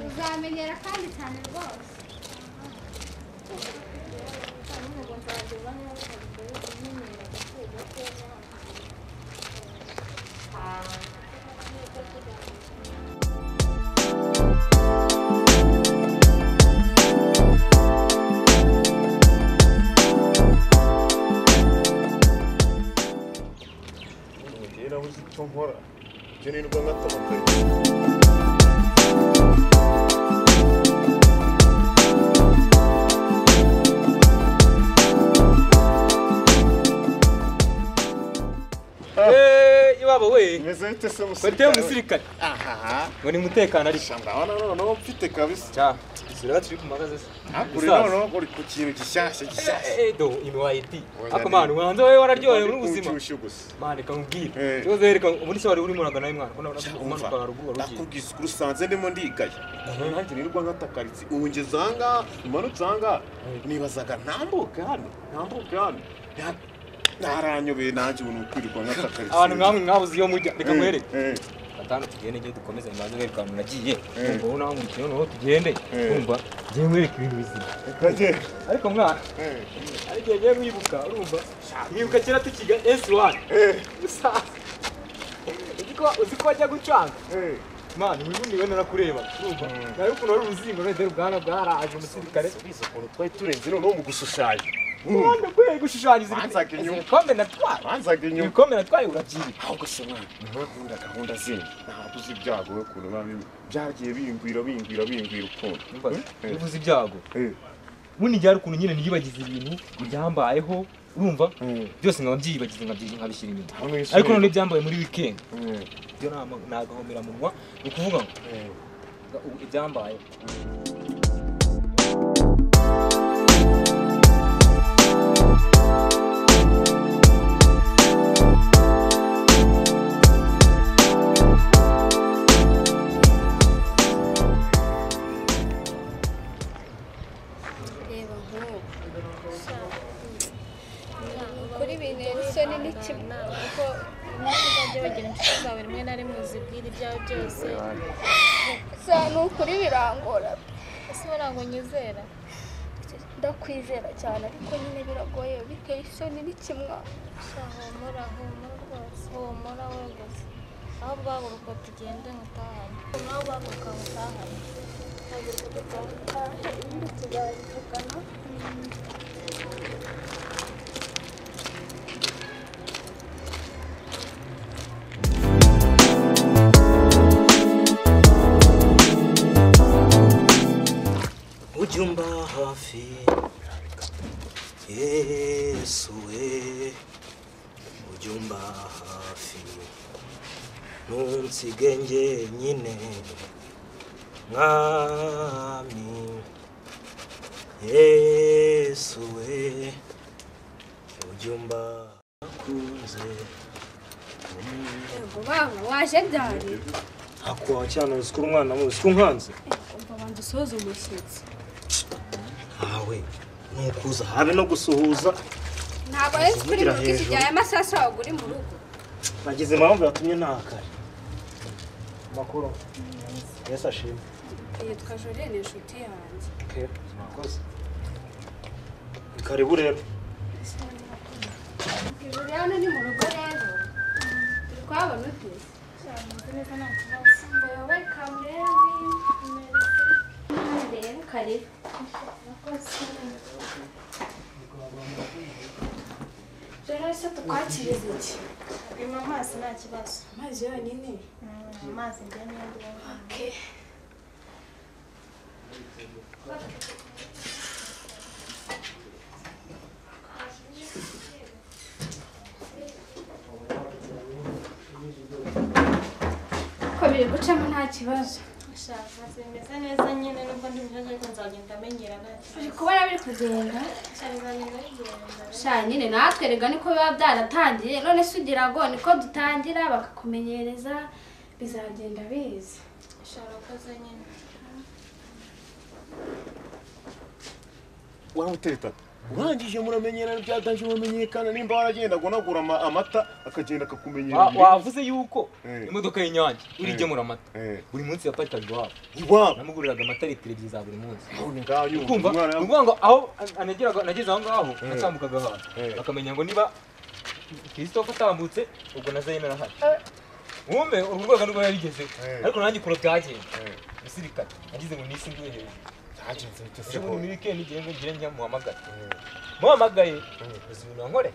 uzamenyera kandi cyane rwose Mezete se musirikare. Kwete musirikare. Aha. Ngo ni mutekano ari. Ndabona no mfite kabisa. Cha. Sira turi kumagaze se. Akuri no uri ku kintu gishyashya. Do imiwayiti. Ako manu wanze wewe wararyoye muri ubuzima. Mane kamubwira. Cyo zereka muri se wari uri muragana y'imwana. Kona umanuka haruguru rugiye. Nakubwise kuri sanze ndimo ndigaye. Nanjye nirwa ngatakaritse. Unge zanga, imanutse zanga. Nibazaga ntambuka hano. Naranyobeye nanjye ubuntu kwirirwa nk'atakaritse. Abantu nkamwe mwabuze iyo mujya reka mwereke. Gatano tugende ngiye dukomeze mbanze wereka ahantu nagiye. Ngo naho ngikino no tugende. Urumva ngiye mwereka ibintu bizima. Kaje. Ariko mwana. Ariko ngiye mwibuka urumva. Mwibuka kera tukiga S1. Uziko wajya gucanga. Mani wibundi we narakureba. Urumva. Nayo kuno ari uruzingo rwende rugana bwaraje umusirikare. Bizo kuno twari turenze no mu gushushanya. Wanda kwe gushushanyiriza banzaga inyuma. Ibikombe natwaye. Banzaga inyuma. Ibikombe natwaye urabyiri. Ahubwo se mwana. Nkunda gahunda zindi. Ntabwo uzi ibyago we kuno bamwe. Byagiye bingwira ukuntu. Uvuze ibyago. Muni ryari ukuntu nyine niyibagize ibintu byambayeho. Urumva? Byose nkaba byibagize nkabishyira inyuma. Ariko none byambaye muri weekend. Byo nagahomera munwa. Ni kuvuga ngo ibyambaye. kuri bintera isoni n'ikimwe kuko n'ubwo bagira inshuti zawe rimwe na rimwe uzibwira ibyawe byose ni ukuri birangora ese ngo nyizera ndakwizera cyane ariko nyine biragoye biteye isoni n'ikimwa humura rwose humura we gusa aho bwaguruka tugende nkutahane naho bwaguruka nkutahane haguruka dutahe ibindi tuzabivugana ujumba hafi Yesu we ujumba hafi ntunsige njyenyine mwami Yesu we ujumba kunze yego baba waje byari akwa cyane uzikuru umwana mu uzikuru nkanze umva bantu usoza umushyitsi awe nukuza habe no gusuhuza ntabwo ari kuri mu rugo kijya amasasu wawe uri mu rugo nagize impamvu yatumye ntakare makuru Yesu ashimwe yitwa Jorene inshuti yanjye okay nakoze karibu rero Juliana ni mu rugo rero turi kwabona ute cyane neza nta kibazo mbaye welcome rero karibu Jana se tukwakiriza iki? Bima amazi nta kibazo. Amazi yonyine? Amazi njye niyo ndi. Okay. biri gucamo nta kibazo. Shaka zimeze neza nyine nubwo ndi mujya ariko nzagenda amenyera nacyo. Uri kubona biri kugenda? Cyazanira igenda. Sha nyine natwe rega niko biba byaratangiye none se ugira ngo niko dutangira bakakumenyereza bizagenda biza. Shaka koze nyine. Wamuteta urangije muramenyerana byatanje mumenyekana nimba waragenda gonagura amata akagenda akakumenyera wavuze yuko imodoka y'Inyange urigemura amata buri munsi yafatiraga iwabo namuguriraga amata litiro 2 za buri munsi kumva ngo aho nageze aho ngaho natambukaga hano bakamenya ngo niba Christophe atambutse ubwo nazayina arahari umwe urwego rwo yarigeze ariko nanjye kuro byagenda bisirikana nagize ngo nisi nduye hejuru agenze bitse ko muri weekend ngiye njya muhamagaye uzibona nkore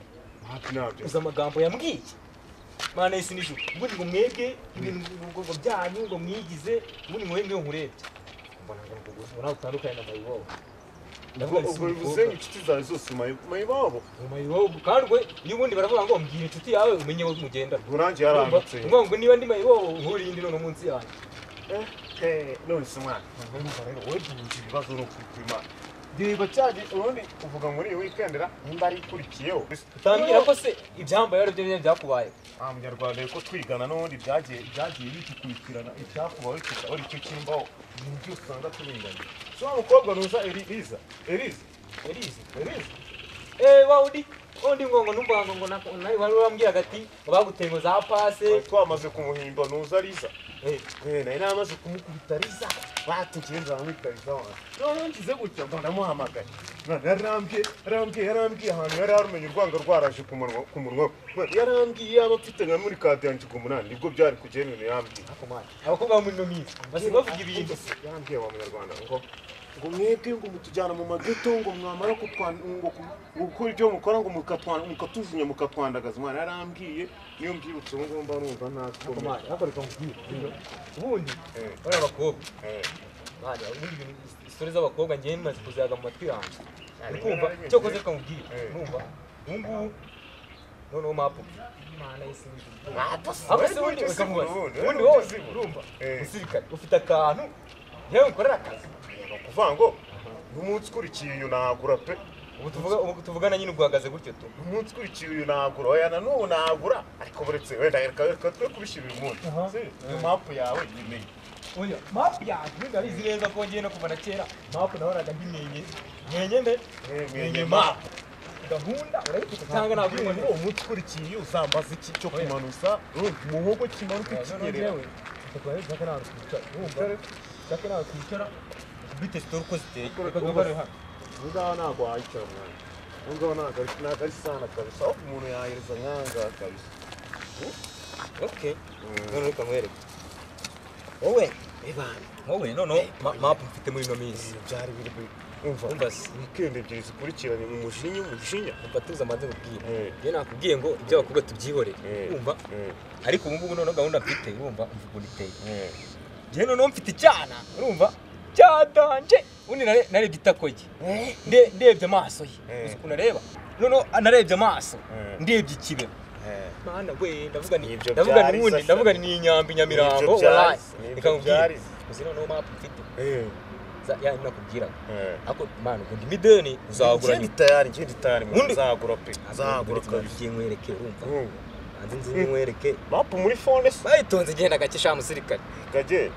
uza amagambo yambwiye mana isi nijuru ubundi ngo mwege ibintu ngo byanyu ngo mwigize ubundi ngo wenge nkurebye mbona ngo nawe utandukanye na mayibobo ubwo bivuze inshuti zawe zose mayibobo kandi we iyo ubundi baravuga ngo mbwira inshuti yawe umenye aho mugenda urangiye yarangutse ngo niba ndi mayibobo nkurindi no munsi yanyu none se mwana rero wowe duhuje ibibazo no kwima diba cyaje urundi uvuga muri iyi weekendera nimba ari ikurikiyeho utambwira ko se ibyambaye ari byo byakubaye munyarwanda yuko twigana n'ubundi byagiye bitukurikirana icyakubaye kikaba icyo kimbaho ibintu usanga tubinganye so umukobwa nuza Eliza undi ngo numva ngo nawe wari urambwira ati bagutengo za pase twamaze kumuhimba nuza Liza nari namaze kumukubita Liza batingiye nzamwita Liza none ngize gutya ndamuhamagaye yarambwiye ahantu yari arumenye urwanga rwaraje ku munwa yarambwiye yaba mfite nka muri kade yanjye ku munani nibwo byari kugenda yambwiye abakobwa muri no minsi basi bavuga ibintu yambwiye wa munyarwanda ngo mwebwe ngo mutujyana mu mageto ngo mwamara gukora ibyo mukora ngo mukatujunya mukatwandagaza umwana yarambwiye niyo mbyibutse ngo ngomba numva ntakomeye ariko reka nkubwire ubundi bari abakobwa bari ubundi istori z'abakobwa ngiye maze kuzaga mu matwi yanjye ukumva cyo koze kamubwire numva ubu noneho mapu mana isi abase ubundi bakamubaza ubundi wowe urumva musirikare ufite akantu yewe ukorera akazi kuvuga ngo umunsi ukurikiye uyu nagura pe ubu tuvugana nyine ugahagaze gutyo tu umunsi ukurikiye uyu nagura oya na n'ubu nagura ariko buretse wenda reka twe kubishyira uyu munsi iyo mapu yawe yimenye oya mapu yawe ndabizi neza ko ngiye no kuva na kera mapu nahoraga mwenye mapu gahunda urabifite cyangwa ntabwo ngo uwo munsi ukurikiye uzambaza iki cyo kumanusa umuhogo kimanuka ikinyerera Chaka nawe kwicara bite store uko ziteye ukagabare hano ngaho ntabwo wayicara mwana ngaho ntabwo ari sana kabisa aho umuntu yahiriza nkanga kabisa okay none reka nkwereke wowe none map mfite muri no minsi byari biri umva weekend ebyiri zikurikiranye mu mushinya umva tuza amaze kubwira je nakubwiye ngo ibyo bakubwa tubyihorere umva ariko ubu ngubu none gahunda mfite umva mvuga liteye je none mfite icyana urumva cyadanje undi narebye itakoye ndebye amaso ye uzi ukuntu areba none narebye amaso ndebye ikibe mana we ndavuga ni inyambi nyamirango wallahi ikamubwira uzi none map mfite ya nakubwira ako mana undi mideni uzagura ni tayari uzagura pe uzagura kabisa nkwereke urumva nzi nkwereke map muri phone bayitonze genda gake sha musirikare gaje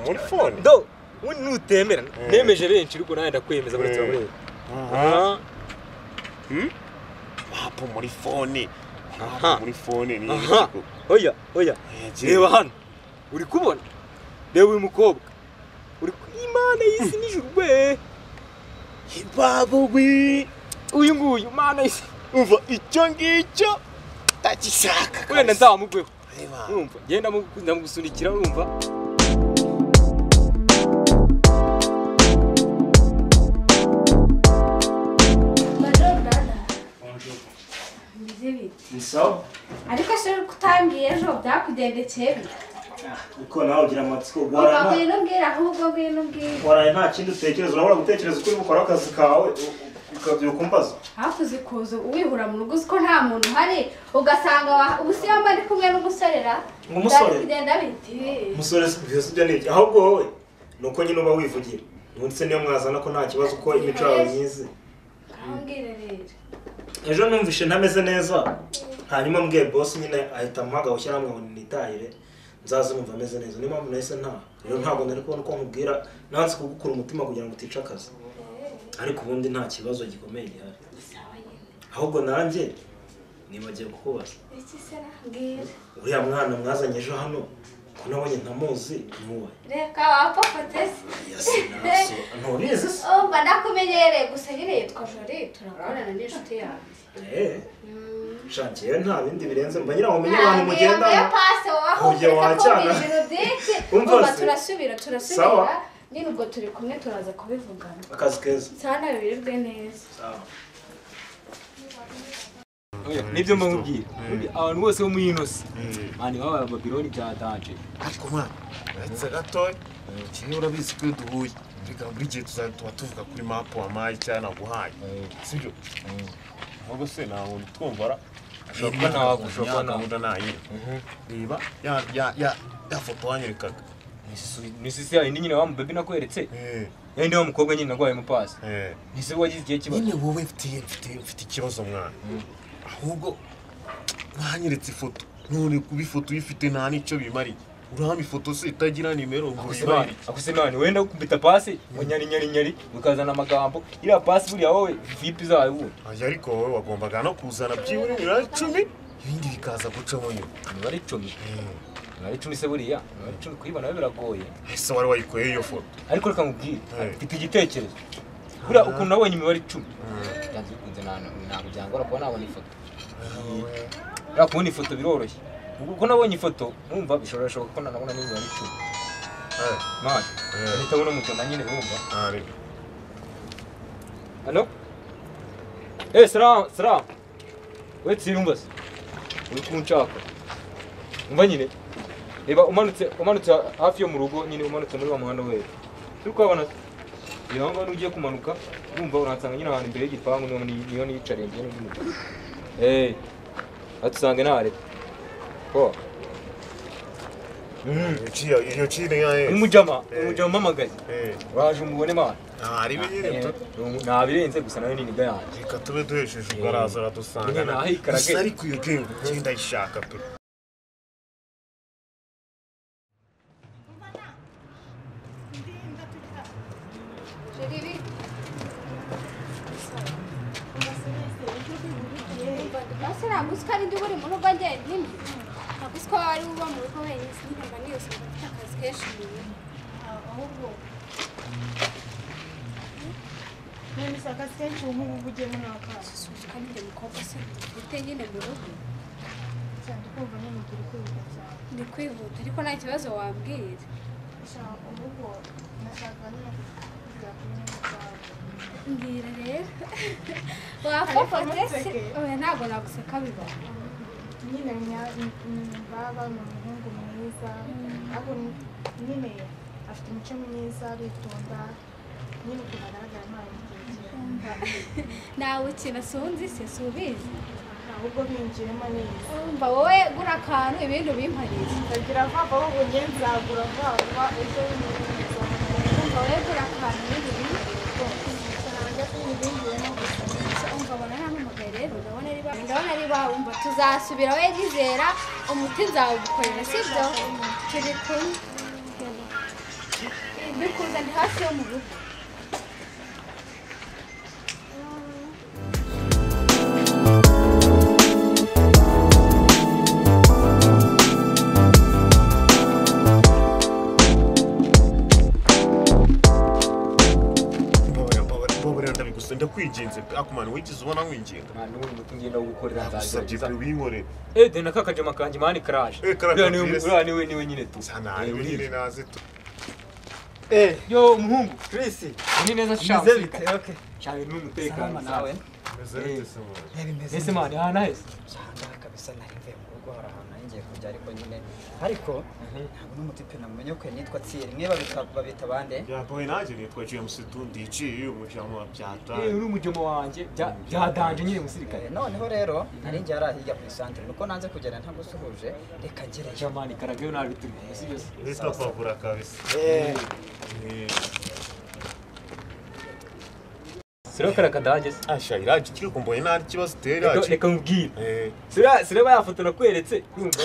muri phone do undi nutemera nemeje benshi ariko nawe ndakwemeza buretse bamureba map muri phone ni iki oya reba hano uri kubona reba uyu mukobwa uri imana y'isi n'ijuru we ibabubi uyu nguyu mana y'isi umva icyo ngicyo takishaka wenda nzamugweho urumva genda ndamugusunikira urumva ni sawa ariko se kutambwiye ejo byakugendekeye uko nawe ugira amatsiko waraye nta kindi utekereza urabura gutekereza uko uri gukora akazi kawe tukabyuka kumbaza hakuze kuza uwihura mu rugo ko nta muntu uhari ugasanga ubusiyamba ari kumwe n'umusorera umusore kugenda biti umusore byose byo niki ahubwo wowe nuko nyine uba wivugira nundse niyo mwazana ko nta kibazo ko imico yawe myiza kambwire rero ejo numvishe ntameze neza hanyuma mbwiye boss nyine ahita amuhaga ushyira ngo nitahire nzaze numva ameze neza niyo mpamvu nahise rero ntabwo nari kubona uko nkubwira nanze kugukura umutima kugira ngo utice akazi ariko ubundi nta kibazo gikomeye gihari ahubwo nanjye nibagiye kukubaza iki se nambwira uriya mwana mwazanye ejo hano ko nabonye ntamuzi nuwe reka wapapatese yasinaso ntubizi se mba ndakumenyereye gusa nyine yitwa Jori turakorana n'inshuti yanjye shankiye nta bindi birenze mba nyira mumenye abantu mugenda pase waho wacyana umva turasubira nyine ubwo turi kumwe turaza kubivugana akazi keza sana birirwe neza sawa nibyo mbamubwira abantu bose bo muri ino si mani wabaye Babyloni byataje ariko mwana uretse gatoya kimwe urabizi ko iyo duhuye reka buri gihe tuba tuvuga kuri mapu wamaye cyangwa naguhaye sibyo ahubwo se nta muntu twumvara ushobora gahunda nayo reba ya foto wanyerekaga nisisi ya indi nyine wa mubebi nakweretse yandi wa mukobwa nyine nagwaye mu pasi nise wagize igihe kibazo nyine wowe mfite ikibazo mwana ahubwo mwanyeretse ifoto none kuba ifoto uyifite nta n'icyo bimariye urahama ifoto se itagira nimero ngo ibari akuse none wenda kumbita pasi ngo nyari ukazana amagambo iriya pasi buriya wowe vipi zawe ubu ariko wowe wagombaga no kuzana byibura ibirari 10 ibindi bikaza gucamo nyine ibirari 10 ibirari 10 se buriya ibirari 10 kuyibona biragoye ese wari wayikoye iyo foto ariko reka nkubwire mfite igitekerezo buriya ukuntu nabonye imibare 10 byanze bikunze ntabwo byangora kuba nabona ifoto buriya kubona ifoto biroroshye uko nabonye ifoto numva bishobora ko nanabona n'imibare 10 mani ahita abona umutona nyine bumva hano salam we tsirumbaza uri kunshaka umva nyine reba umanutse hafi yo mu rugo nyine umanutse muri wa muhanda wewe turi kubabona iyo ngo ugiye kumanuka urumva uransanga nyine ahantu imbere y'igipangu niyo niyicariye ngiye n'undi mugabo atusange nare ko iyo chine yae umujama mamagaye waje umubone mana ari binyire nabirenze gusa nayo nini gayanje reka tube duhesheje ubaraza radusanga gusa ariko iyo game genda ishaka pe Basira muskari ndi buri mu rugo ngende ndi Agusko ari uba mu rugo wenyine sinimba niyo se akazi kenshi ahubwo none akazi kenshi ubu bugiye mu nakazi kandi ndi mukobwa se ufite nyine mu rugo cyane kumva nyine turi kwihuta cyane ndi kwihuta ariko nta kibazo wabwira ubu nashaka no kujya kumenya mbwira rero wafafate se oya ntabwo naguseka biba nyine baba ni umuhungu mwiza ariko nyine afite imico myiza aritonda nyine ukuntu agaragara ntawe nawe ukina sunzi se subizi ahubwo binjiremo neza umva wowe gura akantu ibindi ubimpariye ndagira vuba ahubwo njye nzagura vuba ejo umva wowe gura akantu ibindi ubimpariye umva nahamagaye rero ndabona ari ba umva tuzasubira we gizera umuti nzawugukorera sibyo turi kumwe bikuza ndi hafi yo mu rugo ndakwigenze akumana wigize ubona winginga mwana ubu mutungenda gukorera nzasabye pe winkorera de nakakaje makanje mani crash niwe nyine tu sana nyine naze tu yo umuhungu Chris ni neza Nize bite okay cyane n'umutekano nawe meze ese mani hana hese kabisa nari mvuye mu kuko hari ahantu ngiye kujya ariko nyine ariko ntabwo n'umutipe namenye ko nitwa Thierry mwe babita bande ya boy naje nitwa James Tundici umujamo wa byata uri umujamo wanje byadanje nyine musirikare noneho rero nari ngiye arahiga ku centre nuko nanze kugera ntagusuhuje reka ngere jamani karagayo nabi turi sibyo nita pavura kabisa Sira karakadage asha iraje kiri kumboye nari kibazo tera reka nkubwire sira bayafotora kweretse yumva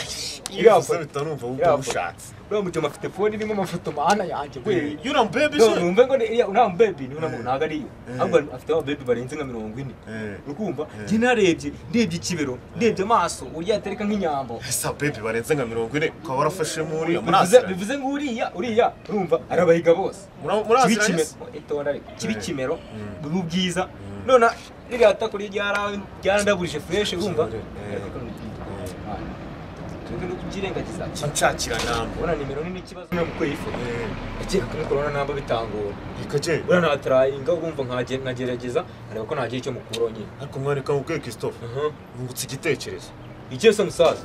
irafoto bitanumva ubushatse uriya mujama afite phone irimo amafoto mana yanjye we yura baby se numve ngo nta baby ni ntago ari ahubwo afite aba baby barenze nka 40 urukumva njye narebye ndebye ikibero ndebye amaso uriya atereka nk'inyambo esa baby barenze nka 40 ukaba warafashe muri bivuze ngo uriya urumva arabahiga bose kibi kimero bwiza none iri atakuri ryarandaburije fresh urumva no kujirengagiza nshakira namba ubona nimero nini kibazo no mukoyifu akeka kuri corona namba bitangora ikaje ubona natrayinga urumva nkagerageza ariko ko ntagiye cyo mukuronye ariko mwareka ubwe Christophe ngutse igitekerezo icyo se musaza